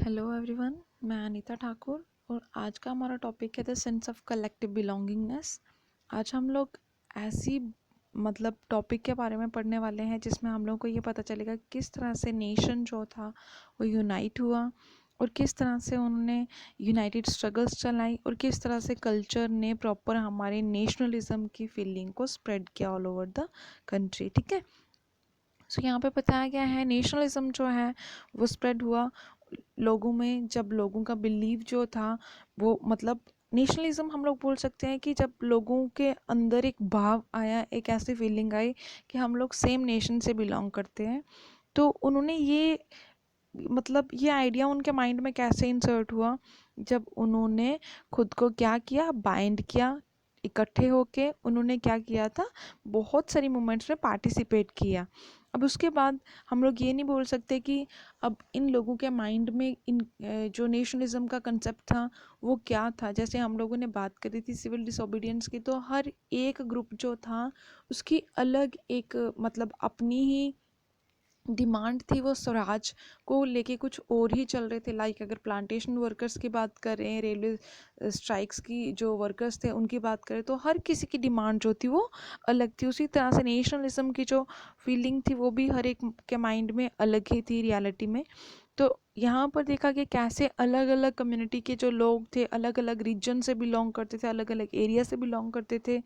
Hello everyone, मैं अनीता ठाकुर और आज का हमारा टॉपिक है the sense of collective belongingness. आज हम लोग ऐसी टॉपिक के बारे में पढ़ने वाले हैं जिसमें हम लोग को ये पता चलेगा किस तरह से नेशन जो था वो यूनाइट हुआ और किस तरह से उन्होंने यूनाइटेड स्ट्रगल्स चलाई और किस तरह से कल्चर ने प्रॉपर हमारे नेशनलिज्म की फीलिंग को स्प्रेड किया ऑल ओवर द कंट्री। ठीक है, सो यहाँ पे बताया गया है नेशनलिज्म जो है वो स्प्रेड हुआ लोगों में। जब लोगों का बिलीव जो था वो नेशनलिज्म हम लोग बोल सकते हैं कि जब लोगों के अंदर एक भाव आया, एक ऐसी फीलिंग आई कि हम लोग सेम नेशन से बिलोंग करते हैं। तो उन्होंने ये आइडिया उनके माइंड में कैसे इंसर्ट हुआ, जब उन्होंने खुद को क्या किया, बाइंड किया, इकट्ठे होके उन्होंने क्या किया था, बहुत सारी मूवमेंट्स में पार्टिसिपेट किया। अब उसके बाद हम लोग ये नहीं बोल सकते कि अब इन लोगों के माइंड में जो नेशनलिज्म का कंसेप्ट था वो क्या था। जैसे हम लोगों ने बात करी थी सिविल डिसोबीडियंस की, तो हर एक ग्रुप जो था उसकी अलग एक अपनी ही डिमांड थी। वो स्वराज को लेके कुछ और ही चल रहे थे। लाइक अगर प्लांटेशन वर्कर्स की बात करें, रेलवे स्ट्राइक्स की जो वर्कर्स थे उनकी बात करें, तो हर किसी की डिमांड जो थी वो अलग थी। उसी तरह से नेशनलिज्म की जो फीलिंग थी वो भी हर एक के माइंड में अलग ही थी रियलिटी में। तो यहाँ पर देखा कि कैसे अलग अलग कम्युनिटी के जो लोग थे, अलग अलग रीजन से बिलोंग करते थे, अलग अलग एरिया से बिलोंग करते थे,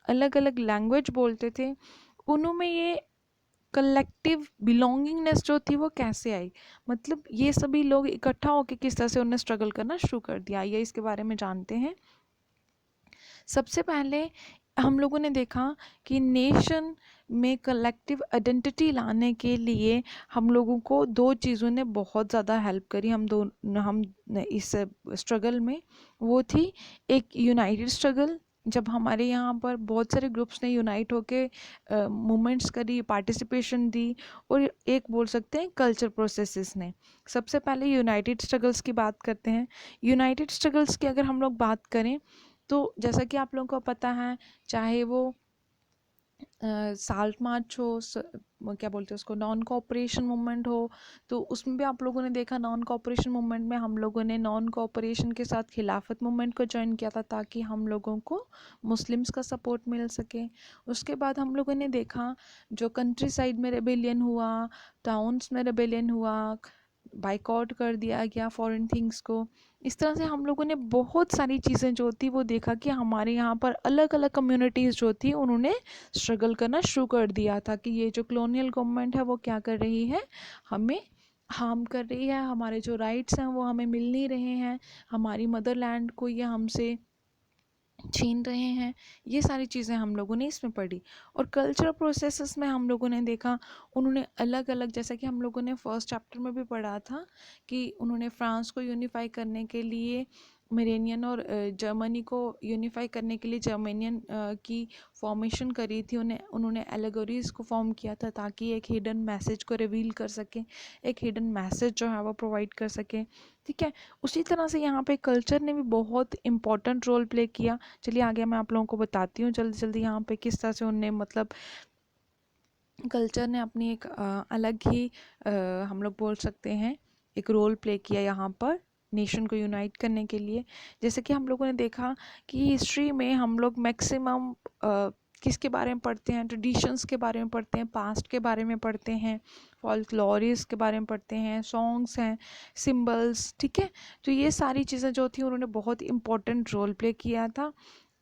अलग अलग लैंग्वेज बोलते थे, उनमें ये कलेक्टिव बिलोंगिंगनेस जो थी वो कैसे आई। ये सभी लोग इकट्ठा होकर किस तरह से उन्होंने स्ट्रगल करना शुरू कर दिया, आइए इसके बारे में जानते हैं। सबसे पहले हम लोगों ने देखा कि नेशन में कलेक्टिव आइडेंटिटी लाने के लिए हम लोगों को दो चीज़ों ने बहुत ज़्यादा हेल्प करी हम इस स्ट्रगल में। वो थी एक यूनाइटेड स्ट्रगल, जब हमारे यहाँ पर बहुत सारे ग्रुप्स ने यूनाइट होके मूवमेंट्स करी, पार्टिसिपेशन दी, और एक बोल सकते हैं कल्चर प्रोसेसेस ने। सबसे पहले यूनाइटेड स्ट्रगल्स की बात करते हैं। यूनाइटेड स्ट्रगल्स की अगर हम लोग बात करें तो जैसा कि आप लोगों को पता है, चाहे वो साल्ट मार्च हो, क्या बोलते हैं उसको, नॉन कोऑपरेशन मूवमेंट हो, तो उसमें भी आप लोगों ने देखा नॉन कोऑपरेशन मूवमेंट में हम लोगों ने नॉन कोऑपरेशन के साथ खिलाफत मूवमेंट को ज्वाइन किया था ताकि हम लोगों को मुस्लिम्स का सपोर्ट मिल सके। उसके बाद हम लोगों ने देखा जो कंट्री साइड में रेबेलियन हुआ, टाउन्स में रेबेलियन हुआ, बाइकआउट कर दिया गया फॉरेन थिंग्स को। इस तरह से हम लोगों ने बहुत सारी चीज़ें जो थी वो देखा कि हमारे यहाँ पर अलग अलग कम्युनिटीज़ जो थी उन्होंने स्ट्रगल करना शुरू कर दिया था कि ये जो कॉलोनियल गवर्नमेंट है वो क्या कर रही है, हमें हार्म कर रही है, हमारे जो राइट्स हैं वो हमें मिल नहीं रहे हैं, हमारी मदरलैंड को ये हमसे छीन रहे हैं। ये सारी चीज़ें हम लोगों ने इसमें पढ़ी। और कल्चरल प्रोसेसेस में हम लोगों ने देखा उन्होंने अलग अलग, जैसा कि हम लोगों ने फर्स्ट चैप्टर में भी पढ़ा था कि उन्होंने फ्रांस को यूनिफाई करने के लिए मेरेनियन और जर्मनी को यूनिफाई करने के लिए जर्मेनियन की फॉर्मेशन करी थी। उन्होंने एलेगोरीज को फॉर्म किया था ताकि एक हिडन मैसेज को रिवील कर सके, एक हिडन मैसेज जो है वो प्रोवाइड कर सके। ठीक है, उसी तरह से यहाँ पे कल्चर ने भी बहुत इंपॉर्टेंट रोल प्ले किया। चलिए आगे मैं आप लोगों को बताती हूँ जल्दी जल्दी यहाँ पे किस तरह से उनने कल्चर ने अपनी एक अलग ही हम लोग बोल सकते हैं एक रोल प्ले किया यहाँ पर नेशन को यूनाइट करने के लिए। जैसे कि हम लोगों ने देखा कि हिस्ट्री में हम लोग मैक्सिमम किसके बारे में पढ़ते हैं, ट्रेडिशंस के बारे में पढ़ते हैं, पास्ट के बारे में पढ़ते हैं, फॉल्कलोरीज के बारे में पढ़ते हैं, सॉन्ग्स हैं, सिंबल्स। ठीक है, तो ये सारी चीज़ें जो थी उन्होंने बहुत इंपॉर्टेंट रोल प्ले किया था।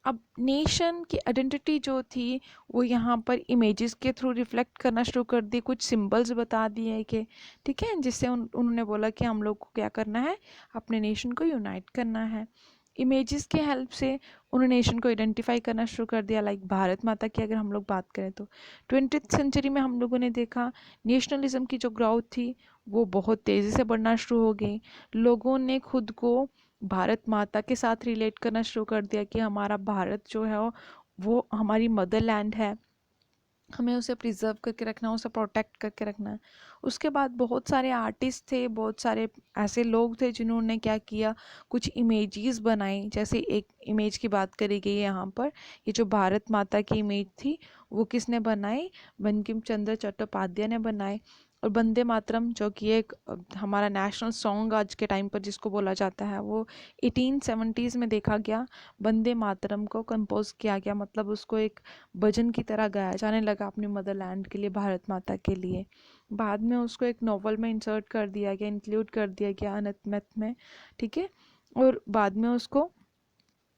अब नेशन की आइडेंटिटी जो थी वो यहाँ पर इमेजेस के थ्रू रिफ्लेक्ट करना शुरू कर दी, कुछ सिंबल्स बता दिए कि ठीक है, जिससे उन्होंने बोला कि हम लोग को क्या करना है, अपने नेशन को यूनाइट करना है। इमेजेस के हेल्प से उन्होंने नेशन को आइडेंटिफाई करना शुरू कर दिया। लाइक भारत माता की अगर हम लोग बात करें तो 20th सेंचुरी में हम लोगों ने देखा नेशनलिज्म की जो ग्रोथ थी वो बहुत तेज़ी से बढ़ना शुरू हो गई। लोगों ने खुद को भारत माता के साथ रिलेट करना शुरू कर दिया कि हमारा भारत जो है वो हमारी मदरलैंड है, हमें उसे प्रिजर्व करके रखना है, उसे प्रोटेक्ट करके रखना है। उसके बाद बहुत सारे आर्टिस्ट थे, बहुत सारे ऐसे लोग थे जिन्होंने क्या किया, कुछ इमेजेस बनाई। जैसे एक इमेज की बात करी गई है यहाँ पर, ये जो भारत माता की इमेज थी वो किसने बनाई, बंकिम चंद्र चट्टोपाध्याय ने बनाई। और वंदे मातरम जो कि एक हमारा नेशनल सॉन्ग आज के टाइम पर जिसको बोला जाता है, वो 1870s में देखा गया। वंदे मातरम को कंपोज किया गया, मतलब उसको एक भजन की तरह गाया जाने लगा अपनी मदरलैंड के लिए, भारत माता के लिए। बाद में उसको एक नॉवल में इंसर्ट कर दिया गया, इंक्लूड कर दिया गया अनंत में, ठीक है। और बाद में उसको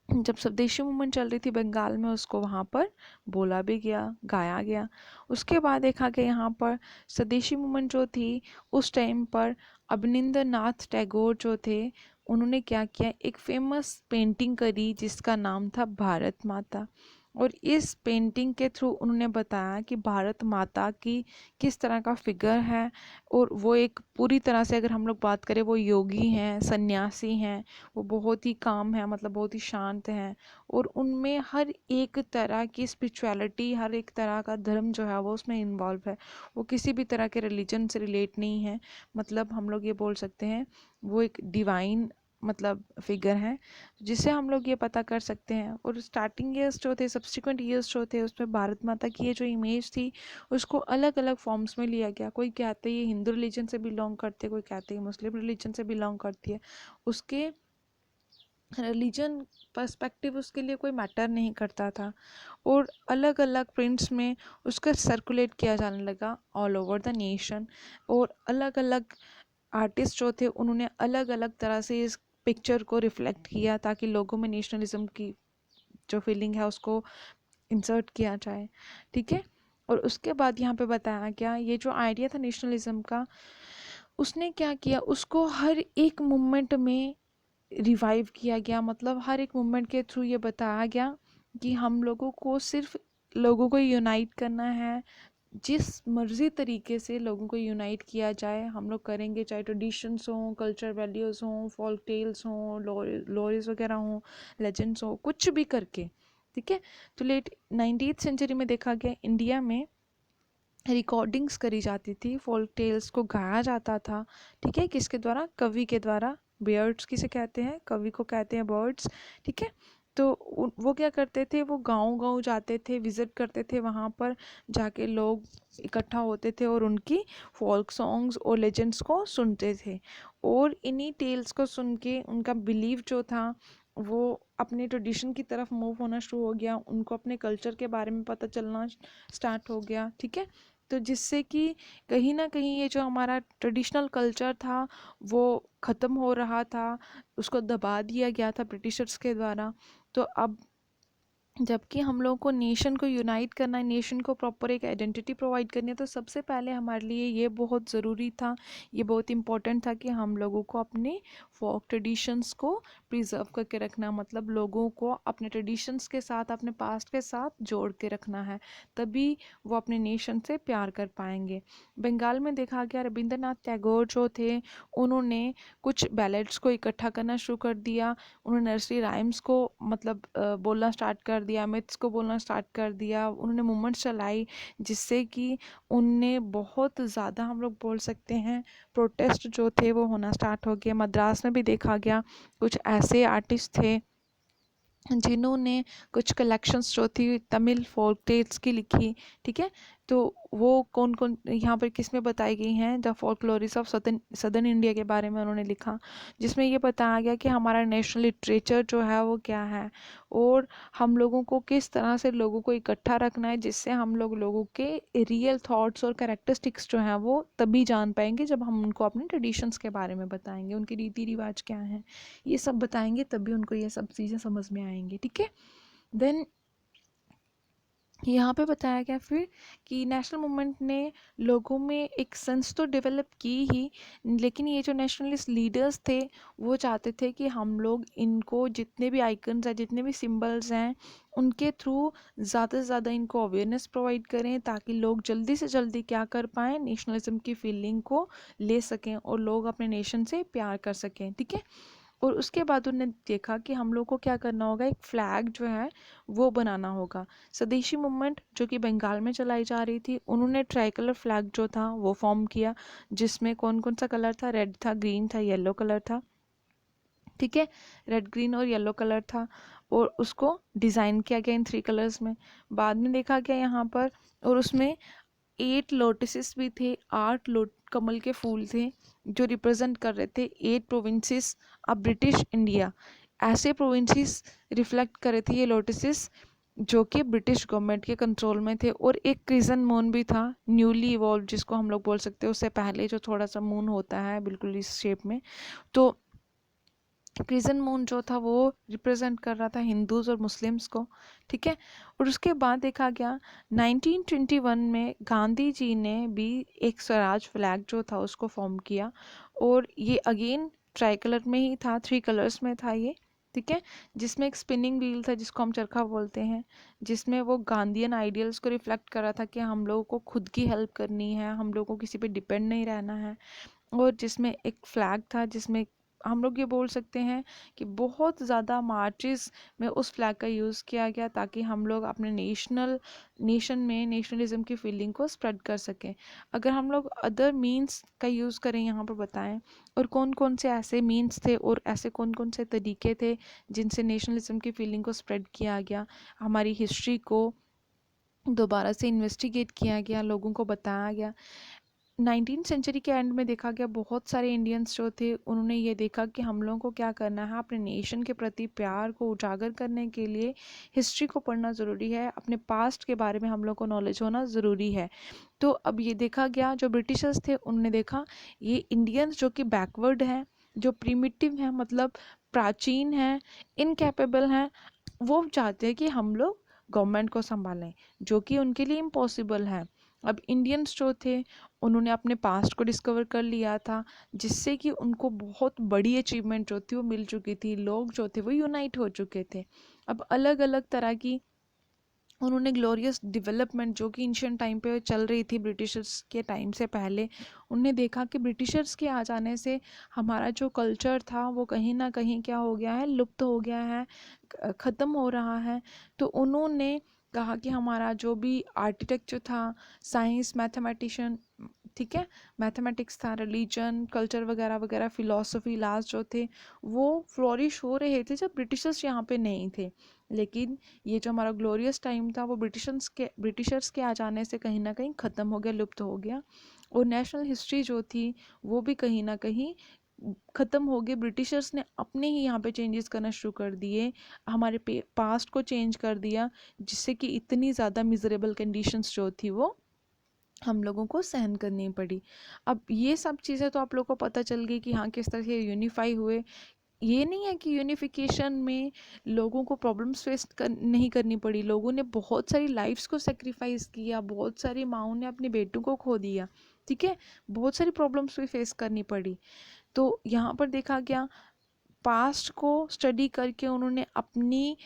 जब स्वदेशी मूवमेंट चल रही थी बंगाल में, उसको वहाँ पर बोला भी गया, गाया गया। उसके बाद देखा गया यहाँ पर स्वदेशी मूवमेंट जो थी उस टाइम पर अवनिंद्र नाथ टैगोर जो थे, उन्होंने क्या किया, एक फेमस पेंटिंग करी जिसका नाम था भारत माता। और इस पेंटिंग के थ्रू उन्होंने बताया कि भारत माता की किस तरह का फिगर है, और वो एक पूरी तरह से अगर हम लोग बात करें, वो योगी हैं, सन्यासी हैं, वो बहुत ही काम है, मतलब बहुत ही शांत हैं, और उनमें हर एक तरह की स्पिरिचुअलिटी, हर एक तरह का धर्म जो है वो उसमें इन्वॉल्व है। वो किसी भी तरह के रिलीजन से रिलेट नहीं है, मतलब हम लोग ये बोल सकते हैं वो एक डिवाइन मतलब फिगर है, जिससे हम लोग ये पता कर सकते हैं। और स्टार्टिंग ईयर्स जो थे, सब्सिक्वेंट ईयर्स जो थे, उसमें भारत माता की ये जो इमेज थी उसको अलग अलग फॉर्म्स में लिया गया। कोई कहते हैं ये हिंदू रिलीजन से बिलोंग करते, कोई कहते हैं मुस्लिम रिलीजन से बिलोंग करती है। उसके रिलीजन पर्सपेक्टिव उसके लिए कोई मैटर नहीं करता था, और अलग अलग प्रिंट्स में उसका सर्कुलेट किया जाने लगा ऑल ओवर द नेशन। और अलग अलग आर्टिस्ट जो थे उन्होंने अलग अलग तरह से इस पिक्चर को रिफ्लेक्ट किया, ताकि लोगों में नेशनलिज्म की जो फीलिंग है उसको इंसर्ट किया जाए, ठीक है। और उसके बाद यहाँ पे बताया गया ये जो आइडिया था नेशनलिज्म का, उसने क्या किया, उसको हर एक मूवमेंट में रिवाइव किया गया। मतलब हर एक मूवमेंट के थ्रू ये बताया गया कि हम लोगों को सिर्फ लोगों को यूनाइट करना है, जिस मर्जी तरीके से लोगों को यूनाइट किया जाए हम लोग करेंगे, चाहे ट्रेडिशंस हों, कल्चर वैल्यूज़ हों, फोल्क टेल्स हों, लोरीज वगैरह हों, लेजेंड्स हों, कुछ भी करके, ठीक है। तो लेट 19th सेंचुरी में देखा गया इंडिया में रिकॉर्डिंग्स करी जाती थी, फोल्क टेल्स को गाया जाता था, ठीक है, किसके द्वारा, कवि के द्वारा। बर्ड्स किसे कहते हैं, कवि को कहते हैं बर्ड्स, ठीक है। तो वो क्या करते थे, वो गांव गांव जाते थे, विजिट करते थे, वहाँ पर जाके लोग इकट्ठा होते थे और उनकी फोल्क सॉन्ग्स और लेजेंड्स को सुनते थे। और इन्हीं टेल्स को सुन के उनका बिलीव जो था वो अपने ट्रेडिशन की तरफ मूव होना शुरू हो गया, उनको अपने कल्चर के बारे में पता चलना स्टार्ट हो गया, ठीक है। तो जिससे कि कहीं ना कहीं ये जो हमारा ट्रेडिशनल कल्चर था वो ख़त्म हो रहा था, उसको दबा दिया गया था ब्रिटिशर्स के द्वारा। तो अब जबकि हम लोगों को नेशन को यूनाइट करना है, नेशन को प्रॉपर एक आइडेंटिटी प्रोवाइड करनी है, तो सबसे पहले हमारे लिए ये बहुत ज़रूरी था, ये बहुत इम्पोर्टेंट था कि हम लोगों को अपने फोक ट्रेडिशंस को प्रिजर्व करके रखना, मतलब लोगों को अपने ट्रेडिशंस के साथ, अपने पास्ट के साथ जोड़ के रखना है, तभी वो अपने नेशन से प्यार कर पाएंगे। बंगाल में देखा गया रविंद्रनाथ टैगोर जो थे, उन्होंने कुछ बैलेट्स को इकट्ठा करना शुरू कर दिया, उन्होंने नर्सरी राइम्स को मतलब बोलना स्टार्ट कर दिया, मिथ्स को बोलना स्टार्ट कर दिया, उन्होंने मूवमेंट्स चलाई, जिससे कि उनने बहुत ज़्यादा हम लोग बोल सकते हैं प्रोटेस्ट जो थे वो होना स्टार्ट हो गया। मद्रास में भी देखा गया कुछ ऐसे आर्टिस्ट थे जिन्होंने कुछ कलेक्शंस जो थी तमिल फोक टेल्स की लिखी, ठीक है। तो वो कौन कौन यहाँ पर किस में बताई गई हैं, द फोल्कलोरिस ऑफ सदर्न इंडिया के बारे में उन्होंने लिखा, जिसमें ये बताया गया कि हमारा नेशनल लिटरेचर जो है वो क्या है, और हम लोगों को किस तरह से लोगों को इकट्ठा रखना है, जिससे हम लोग लोगों के रियल थॉट्स और कैरेक्टरिस्टिक्स जो हैं वो तभी जान पाएंगे जब हम उनको अपने ट्रेडिशंस के बारे में बताएंगे, उनके रीति रिवाज क्या हैं, ये सब बताएंगे, तभी उनको ये सब चीज़ें समझ में आएंगी, ठीक है। देन यहाँ पे बताया गया फिर कि नेशनल मूवमेंट ने लोगों में एक सेंस तो डेवलप की ही, लेकिन ये जो नेशनलिस्ट लीडर्स थे वो चाहते थे कि हम लोग इनको जितने भी आइकन्स हैं, जितने भी सिंबल्स हैं, उनके थ्रू ज़्यादा से ज़्यादा इनको अवेयरनेस प्रोवाइड करें, ताकि लोग जल्दी से जल्दी क्या कर पाएँ, नेशनलिज्म की फीलिंग को ले सकें और लोग अपने नेशन से प्यार कर सकें, ठीक है। और उसके बाद उन्होंने देखा कि हम लोग को क्या करना होगा, एक फ्लैग जो है वो बनाना होगा। स्वदेशी मूवमेंट जो कि बंगाल में चलाई जा रही थी, उन्होंने ट्राई कलर फ्लैग जो था वो फॉर्म किया, जिसमें कौन कौन सा कलर था, रेड था, ग्रीन था, येलो कलर था, ठीक है। रेड ग्रीन और येलो कलर था, और उसको डिज़ाइन किया गया इन 3 कलर्स में। बाद में देखा गया यहाँ पर, और उसमें 8 लोटसेस भी थे, 8 कमल के फूल थे जो रिप्रेजेंट कर रहे थे 8 प्रोविंसेस ऑफ ब्रिटिश इंडिया। ऐसे प्रोविंसेस रिफ्लेक्ट कर रहे थे ये लोटसेस जो कि ब्रिटिश गवर्नमेंट के कंट्रोल में थे। और एक क्रिजन मून भी था न्यूली इवॉल्व, जिसको हम लोग बोल सकते हैं उससे पहले जो थोड़ा सा मून होता है बिल्कुल इस शेप में। तो क्रिजन मून जो था वो रिप्रेजेंट कर रहा था हिंदूज और मुस्लिम्स को, ठीक है। और उसके बाद देखा गया 1921 में गांधी जी ने भी एक स्वराज फ्लैग जो था उसको फॉर्म किया, और ये अगेन ट्राई कलर में ही था, 3 कलर्स में था ये, ठीक है। जिसमें एक स्पिनिंग व्हील था जिसको हम चरखा बोलते हैं, जिसमें वो गांधीयन आइडियल्स को रिफ्लेक्ट कर रहा था कि हम लोगों को खुद की हेल्प करनी है, हम लोगों को किसी पे डिपेंड नहीं रहना है। और जिसमें एक फ्लैग था जिसमें हम लोग ये बोल सकते हैं कि बहुत ज़्यादा मार्चेस में उस फ्लैग का यूज़ किया गया ताकि हम लोग अपने नेशन में नेशनलिज्म की फीलिंग को स्प्रेड कर सकें। अगर हम लोग अदर मीन्स का यूज़ करें यहाँ पर बताएं, और कौन कौन से ऐसे मीन्स थे और ऐसे कौन कौन से तरीके थे जिनसे नेशनलिज्म की फीलिंग को स्प्रेड किया गया, हमारी हिस्ट्री को दोबारा से इन्वेस्टिगेट किया गया, लोगों को बताया गया। 19th सेंचुरी के एंड में देखा गया बहुत सारे इंडियंस जो थे उन्होंने ये देखा कि हम लोगों को क्या करना है, अपने नेशन के प्रति प्यार को उजागर करने के लिए हिस्ट्री को पढ़ना ज़रूरी है, अपने पास्ट के बारे में हम लोग को नॉलेज होना ज़रूरी है। तो अब ये देखा गया जो ब्रिटिशर्स थे उन्होंने देखा ये इंडियंस जो कि बैकवर्ड हैं, जो प्रिमिटिव हैं, मतलब प्राचीन हैं, इनकैपेबल हैं, वो चाहते हैं कि हम लोग गवर्नमेंट को संभालें, जो कि उनके लिए इम्पॉसिबल है। अब इंडियंस जो थे उन्होंने अपने पास्ट को डिस्कवर कर लिया था, जिससे कि उनको बहुत बड़ी अचीवमेंट जो थी वो मिल चुकी थी, लोग जो थे वो यूनाइट हो चुके थे। अब अलग अलग तरह की उन्होंने ग्लोरियस डेवलपमेंट जो कि एंशिएंट टाइम पे चल रही थी ब्रिटिशर्स के टाइम से पहले, उन्होंने देखा कि ब्रिटिशर्स के आ जाने से हमारा जो कल्चर था वो कहीं ना कहीं क्या हो गया है, लुप्त हो गया है, ख़त्म हो रहा है। तो उन्होंने कहा कि हमारा जो भी आर्किटेक्चर था, साइंस, मैथमेटिशियन, ठीक है, मैथमेटिक्स था, रिलीजन, कल्चर वगैरह वगैरह, फिलॉसफी, लास्ट जो थे वो फ्लोरिश हो रहे थे जब ब्रिटिशर्स यहाँ पे नहीं थे। लेकिन ये जो हमारा ग्लोरियस टाइम था वो ब्रिटिशर्स के आ जाने से कहीं ना कहीं ख़त्म हो गया, लुप्त हो गया। और नेशनल हिस्ट्री जो थी वो भी कहीं ना कहीं ख़त्म हो गई। ब्रिटिशर्स ने अपने ही यहाँ पे चेंजेस करना शुरू कर दिए, हमारे पास्ट को चेंज कर दिया, जिससे कि इतनी ज़्यादा मिजरेबल कंडीशंस जो थी वो हम लोगों को सहन करनी पड़ी। अब ये सब चीज़ें तो आप लोगों को पता चल गई कि हाँ किस तरह से यूनिफाई हुए। ये नहीं है कि यूनिफिकेशन में लोगों को प्रॉब्लम्स नहीं करनी पड़ी, लोगों ने बहुत सारी लाइफ्स को सेक्रीफाइस किया, बहुत सारी माँओं ने अपने बेटों को खो दिया, ठीक है, बहुत सारी प्रॉब्लम्स भी फेस करनी पड़ी। तो यहाँ पर देखा गया पास्ट को स्टडी करके उन्होंने अपनी,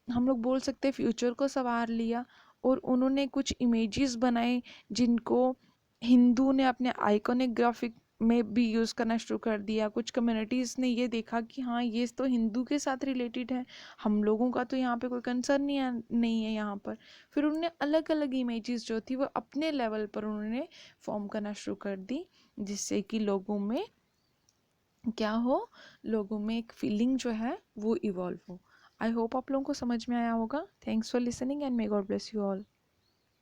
हम लोग बोल सकते हैं, फ्यूचर को संवार लिया। और उन्होंने कुछ इमेजेस बनाए जिनको हिंदू ने अपने आइकॉनिक ग्राफिक में भी यूज़ करना शुरू कर दिया। कुछ कम्युनिटीज़ ने ये देखा कि हाँ ये तो हिंदू के साथ रिलेटेड है, हम लोगों का तो यहाँ पे कोई कंसर्न नहीं है यहाँ पर। फिर उन्होंने अलग अलग इमेजेस जो थी वो अपने लेवल पर उन्होंने फॉर्म करना शुरू कर दी, जिससे कि लोगों में क्या हो, लोगों में एक फीलिंग जो है वो इवॉल्व हो। आई होप आप लोगों को समझ में आया होगा। Thanks for listening and may God bless you all.